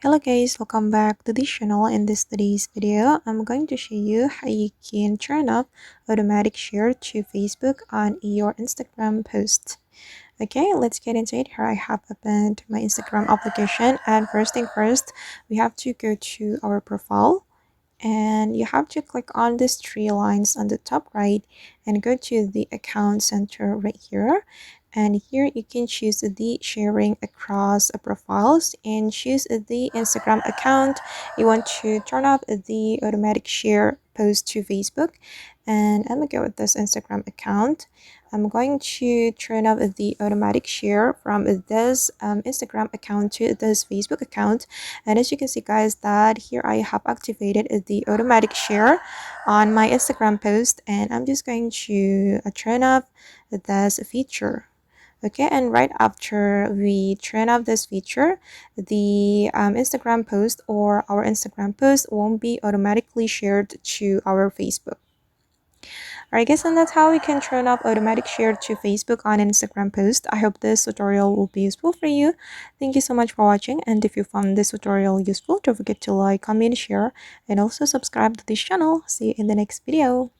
Hello guys, welcome back to this channel. In today's video, I'm going to show you how you can turn off automatic share to Facebook on your Instagram post. Okay, let's get into it. Here I have opened my Instagram application, and first thing first, we have to go to our profile, and you have to click on these three lines on the top right and go to the account center right here, and here you can choose the sharing across profiles and choose the Instagram account. You want to turn off the automatic share post to Facebook, and I'm gonna go with this Instagram account. I'm going to turn off the automatic share from this Instagram account to this Facebook account. And as you can see guys, that here I have activated the automatic share on my Instagram post, and I'm just going to turn off this feature. Okay, and right after we turn off this feature, the Instagram post or our Instagram post won't be automatically shared to our Facebook. Alright guys, and that's how we can turn off automatic share to Facebook on Instagram post. I hope this tutorial will be useful for you. Thank you so much for watching, and if you found this tutorial useful, don't forget to like, comment, share, and also subscribe to this channel. See you in the next video.